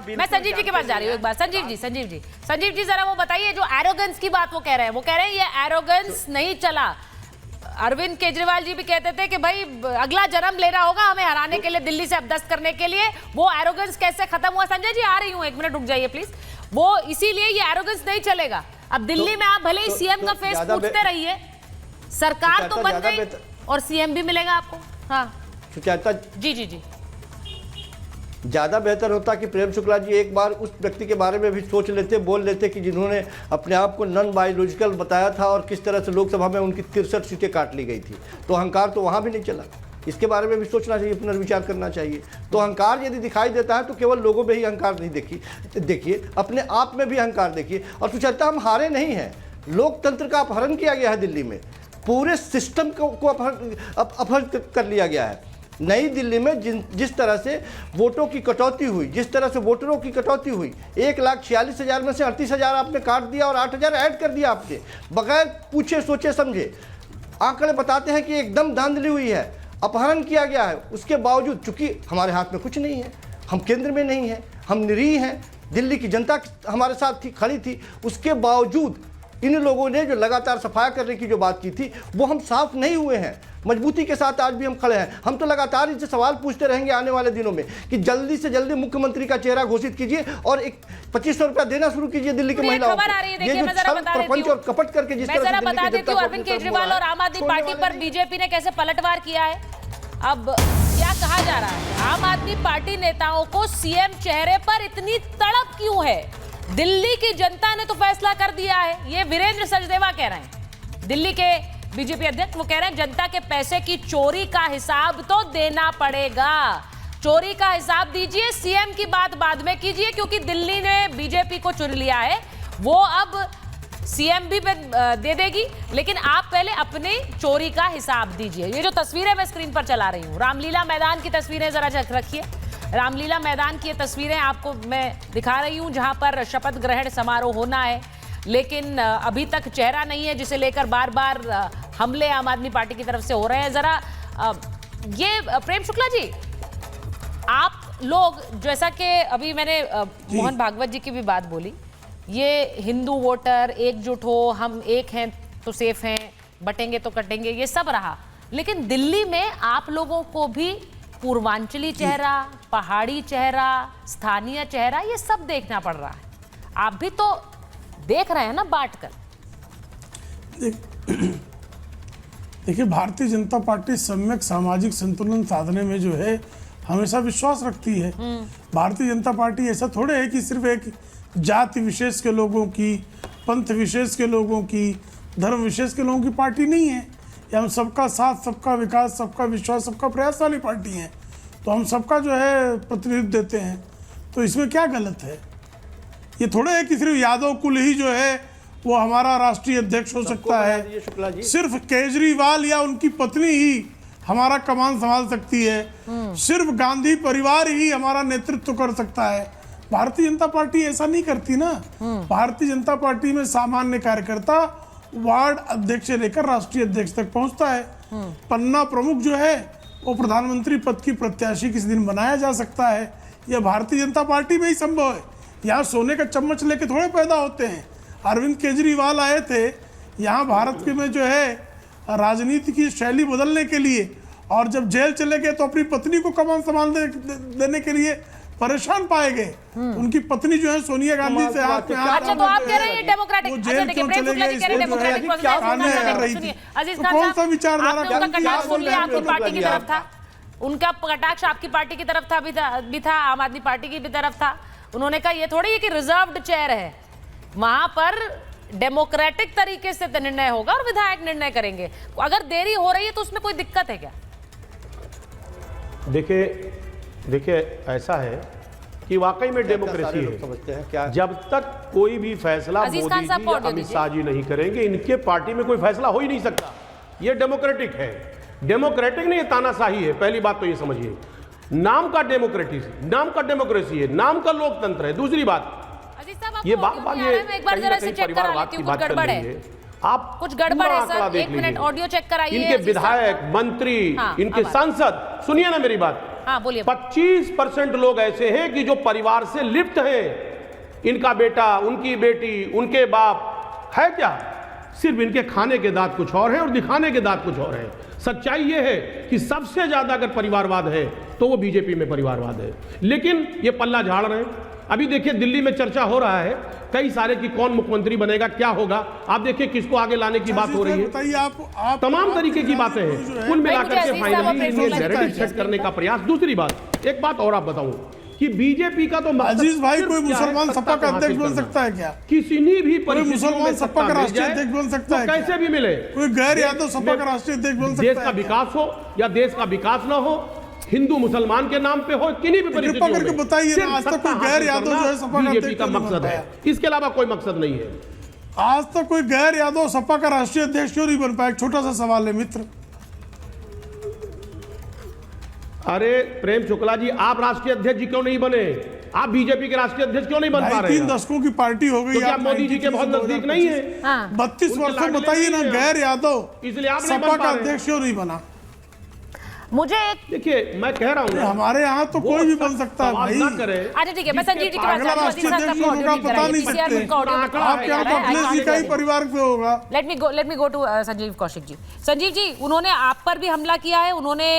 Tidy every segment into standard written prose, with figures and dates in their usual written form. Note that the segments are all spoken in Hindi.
मैं संजीव जी के पास जा रही हूँ एक बार। संजीव जी जरा वो बताइए, जो एरोगेंस की बात वो कह रहे हैं, ये एरोगेंस नहीं चला। अरविंद केजरीवाल जी भी कहते थे कि भाई अगला जन्म लेना होगा हमें हराने के लिए, दिल्ली से अपदस्त करने के लिए। वो एरोगेंस कैसे खत्म हुआ? संजय जी आ रही हूँ, 1 मिनट रुक जाइए प्लीज। वो इसीलिए ये एरोगेंस नहीं चलेगा। अब दिल्ली में आप भले ही सीएम का फेस पूछते रहिए, सरकार तो बन गई और सीएम भी मिलेगा आपको। हाँ जी ज़्यादा बेहतर होता कि प्रेम शुक्ला जी एक बार उस व्यक्ति के बारे में भी सोच लेते, बोल लेते कि जिन्होंने अपने आप को नॉन बायोलॉजिकल बताया था और किस तरह से लोकसभा में उनकी 63 सीटें काट ली गई थी। तो अहंकार तो वहाँ भी नहीं चला। इसके बारे में भी सोचना चाहिए, पुनर्विचार करना चाहिए। तो अहंकार यदि दिखाई देता है तो केवल लोगों में ही अहंकार नहीं देखिए, अपने आप में भी अहंकार देखिए। और सुचेता, हम हारे नहीं हैं। लोकतंत्र का अपहरण किया गया है दिल्ली में, पूरे सिस्टम को अपहरण कर लिया गया है। नई दिल्ली में जिस तरह से वोटों की कटौती हुई, जिस तरह से वोटरों की कटौती हुई, 1,46,000 में से 38,000 आपने काट दिया और 8,000 ऐड कर दिया आपने, बगैर पूछे सोचे समझे। आंकड़े बताते हैं कि एकदम धांधली हुई है, अपहरण किया गया है। उसके बावजूद, चूंकि हमारे हाथ में कुछ नहीं है, हम केंद्र में नहीं हैं, हम निरीह हैं, दिल्ली की जनता हमारे साथ थी, खड़ी थी, उसके बावजूद इन लोगों ने जो लगातार सफाया करने की जो बात की थी वो हम साफ नहीं हुए हैं। मजबूती के साथ आज भी हम खड़े हैं। हम तो लगातार इनसे सवाल पूछते रहेंगे आने वाले दिनों में कि जल्दी से जल्दी मुख्यमंत्री का चेहरा घोषित कीजिए और एक 2500 रुपया देना शुरू कीजिए दिल्ली की महिलाओं को। ये जो छल प्रपंच और कपट करके जिस तरह से बता देती हूँ, अरविंद केजरीवाल और आम आदमी पार्टी पर बीजेपी ने कैसे पलटवार किया है। अब क्या कहा जा रहा है, आम आदमी पार्टी नेताओं को सीएम चेहरे पर इतनी तड़प क्यों है? दिल्ली की जनता ने तो फैसला कर दिया है, ये वीरेंद्र सचदेवा कह रहे हैं, दिल्ली के बीजेपी अध्यक्ष। वो कह रहे हैं जनता के पैसे की चोरी का हिसाब तो देना पड़ेगा, चोरी का हिसाब दीजिए, सीएम की बात बाद में कीजिए, क्योंकि दिल्ली ने बीजेपी को चुन लिया है, वो अब सीएम भी दे देगी, लेकिन आप पहले अपनी चोरी का हिसाब दीजिए। ये जो तस्वीरें मैं स्क्रीन पर चला रही हूँ, रामलीला मैदान की तस्वीरें जरा रखिए। रामलीला मैदान की ये तस्वीरें आपको मैं दिखा रही हूं, जहां पर शपथ ग्रहण समारोह होना है, लेकिन अभी तक चेहरा नहीं है, जिसे लेकर बार बार हमले आम आदमी पार्टी की तरफ से हो रहे हैं। जरा ये प्रेम शुक्ला जी, आप लोग, जैसा कि अभी मैंने मोहन भागवत जी की भी बात बोली, ये हिंदू वोटर एकजुट हो, हम एक हैं तो सेफ हैं, बटेंगे तो कटेंगे, ये सब रहा, लेकिन दिल्ली में आप लोगों को भी पूर्वांचली चेहरा, पहाड़ी चेहरा, स्थानीय चेहरा, ये सब देखना पड़ रहा है। आप भी तो देख रहे हैं ना बांट कर। देखिए, भारतीय जनता पार्टी सम्यक सामाजिक संतुलन साधने में जो है हमेशा विश्वास रखती है। भारतीय जनता पार्टी ऐसा थोड़े है कि सिर्फ एक जाति विशेष के लोगों की, पंथ विशेष के लोगों की, धर्म विशेष के लोगों की पार्टी नहीं है। ये हम सबका साथ, सबका विकास, सबका विश्वास, सबका प्रयास वाली पार्टी है। तो हम सबका जो है प्रतिनिधित्व देते हैं, तो इसमें क्या गलत है? ये थोड़े है कि सिर्फ यादव कुल ही जो है वो हमारा राष्ट्रीय अध्यक्ष हो सकता है, सिर्फ केजरीवाल या उनकी पत्नी ही हमारा कमान संभाल सकती है, सिर्फ गांधी परिवार ही हमारा नेतृत्व कर सकता है। भारतीय जनता पार्टी ऐसा नहीं करती ना। भारतीय जनता पार्टी में सामान्य कार्यकर्ता वार्ड अध्यक्ष से लेकर राष्ट्रीय अध्यक्ष तक पहुंचता है। पन्ना प्रमुख जो है वो प्रधानमंत्री पद की प्रत्याशी किसी दिन बनाया जा सकता है। यह भारतीय जनता पार्टी में ही संभव है। यहाँ सोने का चम्मच लेके थोड़े पैदा होते हैं। अरविंद केजरीवाल आए थे यहाँ भारत के में जो है राजनीति की शैली बदलने के लिए, और जब जेल चले गए तो अपनी पत्नी को कमान संभाल देने के लिए परेशान पाए गए। उनकी पत्नी जो है सोनिया गांधी से हाथ में हाथ, अच्छा तो आप कह रहे हैं डेमोक्रेटिक, अच्छा देखिए प्रेम शुक्ला जी कह रहे हैं डेमोक्रेटिक प्रोसेस। अजीज खान साहब, विचारधारा उनका कटाक्ष सुन लिया, आपकी पार्टी की तरफ था, उनका कटाक्ष आपकी पार्टी की तरफ था, भी था, आम आदमी पार्टी की भी तरफ था। उन्होंने कहा ये थोड़ी है कि रिजर्व्ड चेयर है, वहां पर डेमोक्रेटिक तरीके से निर्णय होगा और विधायक निर्णय करेंगे। अगर देरी हो रही है तो उसमें कोई दिक्कत है क्या? देखिए ऐसा है कि वाकई में डेमोक्रेसी है। क्या जब तक कोई भी फैसला मोदी जी या अमित शाह जी नहीं करेंगे, इनके पार्टी में कोई फैसला हो ही नहीं सकता। ये डेमोक्रेटिक है, डेमोक्रेटिक नहीं, ये तानाशाही है। पहली बात तो ये समझिए, नाम का डेमोक्रेसी है, नाम का लोकतंत्र है। दूसरी बात, ये बार ये एक बार जरा से चेक करा लेती हूँ, कुछ गड़बड़ है, आप कुछ गड़बड़ है सर, एक मिनट ऑडियो चेक कराइए। इनके विधायक, मंत्री, इनके सांसद, सुनिए ना मेरी बात, हाँ, बोलिए। 25% लोग ऐसे हैं कि जो परिवार से लिप्त हैं। इनका बेटा, उनकी बेटी, उनके बाप है क्या, सिर्फ इनके खाने के दांत कुछ और हैं और दिखाने के दांत कुछ और हैं। सच्चाई यह है कि सबसे ज्यादा अगर परिवारवाद है तो वो बीजेपी में परिवारवाद है, लेकिन ये पल्ला झाड़ रहे हैं। अभी देखिए दिल्ली में चर्चा हो रहा है कई सारे कि कौन मुख्यमंत्री बनेगा, क्या होगा। आप देखिए किसको आगे लाने की बात हो रही है, बताइए आप तमाम तरीके की बातें हैं। कुल मिलाकर के फाइनली नैरेटिव सेट करने का प्रयास। दूसरी बात, एक बात और आप बताऊं कि बीजेपी का तो अजीज भाई, कोई मुसलमान सपा का अध्यक्ष बन सकता है क्या? किसी ने भी कोई मुसलमान सपा का राष्ट्रीय अध्यक्ष बन सकता है? कैसे भी मिले। कोई गैर यादव सपा का राष्ट्रीय अध्यक्ष बन सकता है? देश का विकास हो या देश का विकास ना हो, हिंदू मुसलमान के नाम पे हो, किन्हीं भी परिस्थितियों में, करके बताइए ना, आज तक कोई गैर यादव जो है सपा का बीजेपी का मकसद है, इसके अलावा कोई मकसद नहीं है। आज तक कोई गैर यादव सपा का राष्ट्रीय अध्यक्ष क्यों नहीं बन पाया? एक छोटा सा सवाल है मित्र। अरे प्रेम शुक्ला जी, आप राष्ट्रीय अध्यक्ष जी क्यों नहीं बने? आप बीजेपी के राष्ट्रीय अध्यक्ष क्यों नहीं बन पा रहे? 3 दशकों की पार्टी हो गई। तो क्या मोदी जी के बहुत नजदीक नहीं है? 32 वर्षों बताइए ना, गैर यादव इसलिए आप सपा का अध्यक्ष क्यों नहीं बना? मुझे एक देखिए, मैं कह रहा हूँ हमारे यहाँ तो कोई भी बन सकता है भाई। अच्छा ठीक है, मैं संजीव जी के पास अगला राष्ट्रीय अध्यक्ष होगा पता नहीं सकते। आपके यहाँ तो अखिलेश जी का ही परिवार पे होगा। Let me go to Sanjeev Kaushik ji. Sanjeev ji, उन्होंने आप पर भी हमला किया है, उन्होंने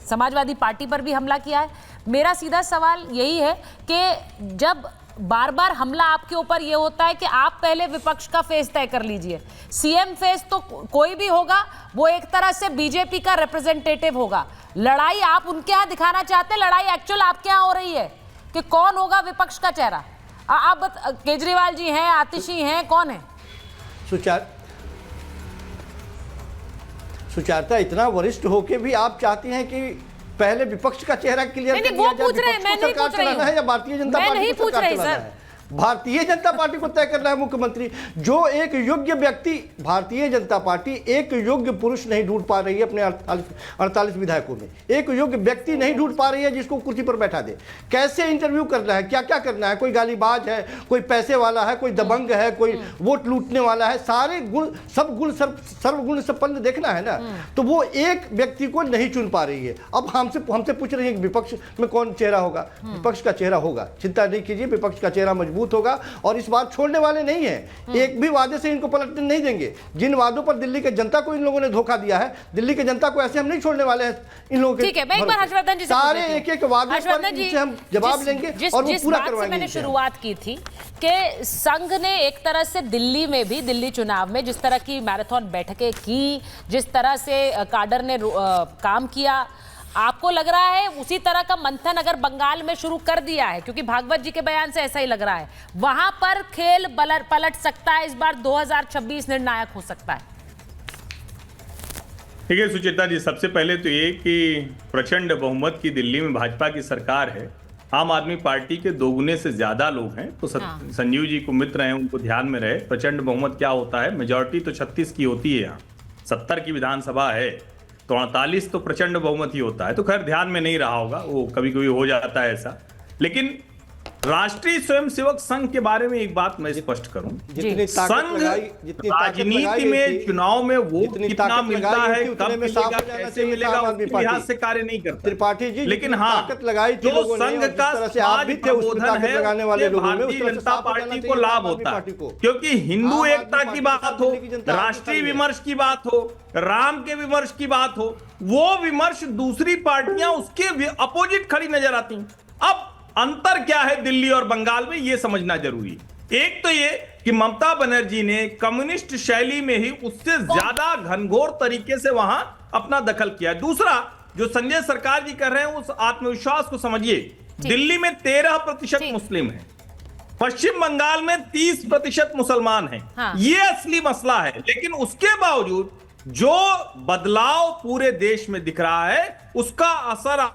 समाजवादी पार्टी पर भी हमला किया है। मेरा सीधा सवाल यही है कि जब बार बार हमला आपके ऊपर ये होता है कि आप पहले विपक्ष का फेस तय कर लीजिए। सीएम फेस तो कोई भी होगा, वो एक तरह से बीजेपी का रिप्रेजेंटेटिव होगा। लड़ाई आप उनके यहाँ दिखाना चाहते हैं, लड़ाई एक्चुअल आपके यहाँ हो रही है कि कौन होगा विपक्ष का चेहरा। आप केजरीवाल जी हैं, आतिशी हैं, कौन है? सुचारता इतना वरिष्ठ होके भी आप चाहती हैं कि पहले विपक्ष का चेहरा क्लियर कर दिया जाए? पूछ रहे हैं, मैं नहीं पूछ रही हूं। है या भारतीय जनता पार्टी को सरकार चलाना है? भारतीय जनता पार्टी को तय करना है मुख्यमंत्री। जो एक योग्य व्यक्ति, भारतीय जनता पार्टी एक योग्य पुरुष नहीं ढूंढ पा रही है अपने 48 विधायकों में, एक योग्य व्यक्ति नहीं ढूंढ पा रही है जिसको कुर्सी पर बैठा दे। कैसे इंटरव्यू करना है, क्या क्या करना है? कोई गालीबाज है, कोई पैसे वाला है, कोई दबंग है, कोई वोट लूटने वाला है, सारे गुण सर्वगुण संपन्न देखना है ना। तो वो एक व्यक्ति को नहीं चुन पा रही है। अब हमसे पूछ रही है कि विपक्ष में कौन चेहरा होगा? विपक्ष का चेहरा होगा, चिंता नहीं कीजिए, विपक्ष का चेहरा मजबूत होगा और इस बार छोड़ने वाले नहीं हैं। एक भी वादे से इनको पलटने नहीं देंगे। जिन वादों पर दिल्ली के जनता को इन लोगों ने धोखा दिया है, दिल्ली की जनता को ऐसे हम नहीं छोड़ने वाले हैं इन लोगों के। ठीक है, मैं एक बार हर्षवर्धन जी से सारे एक वादे पर इनसे हम जवाब लेंगे और वो पूरा करवाएंगे। मैंने शुरुआत की थी कि संघ ने एक तरह से दिल्ली में भी, दिल्ली चुनाव में जिस तरह की मैराथन बैठकें की, जिस तरह से काडर ने काम किया, आपको लग रहा है उसी तरह का मंथन अगर बंगाल में शुरू कर दिया है? क्योंकि भागवत जी के बयान से ऐसा ही लग रहा है, वहां पर खेल पलट सकता है। इस बार 2026 निर्णायक हो सकता है। ठीक है सुचेता जी, सबसे पहले तो ये कि प्रचंड बहुमत की दिल्ली में भाजपा की सरकार है। आम आदमी पार्टी के दोगुने से ज्यादा लोग हैं। तो संजीव जी को मित्र हैं, उनको ध्यान में रहे। प्रचंड बहुमत क्या होता है? मेजॉरिटी तो 36 की होती है, यहाँ 70 की विधानसभा है, तो 48 तो प्रचंड बहुमत ही होता है। तो खैर ध्यान में नहीं रहा होगा, वो कभी कभी हो जाता है ऐसा। लेकिन राष्ट्रीय स्वयंसेवक संघ के बारे में एक बात मैं स्पष्ट करूं, संघ राजनीति में चुनाव में वोट कितना मिलता है, कब मिलेगा, कैसे मिलेगा, उसके लिहाज से कार्य नहीं करता त्रिपाठी जी। लेकिन हाँ, जो संघ का समाज प्रबोधन है, भारतीय जनता पार्टी को लाभ होता है, क्योंकि हिंदू एकता की बात हो, राष्ट्रीय विमर्श की बात हो, राम के विमर्श की बात हो, वो विमर्श दूसरी पार्टियां उसके अपोजिट खड़ी नजर आती हैं। अब अंतर क्या है दिल्ली और बंगाल में, यह समझना जरूरी है। एक तो ये कि ममता बनर्जी ने कम्युनिस्ट शैली में ही उससे ज्यादा घनघोर तरीके से वहां अपना दखल किया। दूसरा, जो संजय सरकार जी कर रहे हैं, उस आत्मविश्वास को समझिए। दिल्ली में 13% मुस्लिम है, पश्चिम बंगाल में 30% मुसलमान हैं। हाँ। ये असली मसला है। लेकिन उसके बावजूद जो बदलाव पूरे देश में दिख रहा है, उसका असर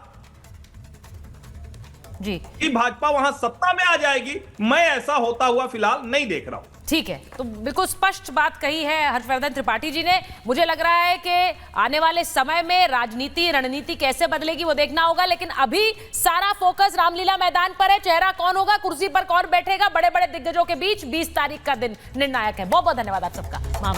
जी कि भाजपा वहां सत्ता में आ जाएगी, मैं ऐसा होता हुआ फिलहाल नहीं देख रहा हूं। ठीक है, तो बिल्कुल स्पष्ट बात कही है हर्षवर्धन त्रिपाठी जी ने। मुझे लग रहा है कि आने वाले समय में राजनीति, रणनीति कैसे बदलेगी वो देखना होगा। लेकिन अभी सारा फोकस रामलीला मैदान पर है। चेहरा कौन होगा, कुर्सी पर कौन बैठेगा, बड़े बड़े दिग्गजों के बीच 20 तारीख का दिन निर्णायक है। बहुत बहुत धन्यवाद आप सबका।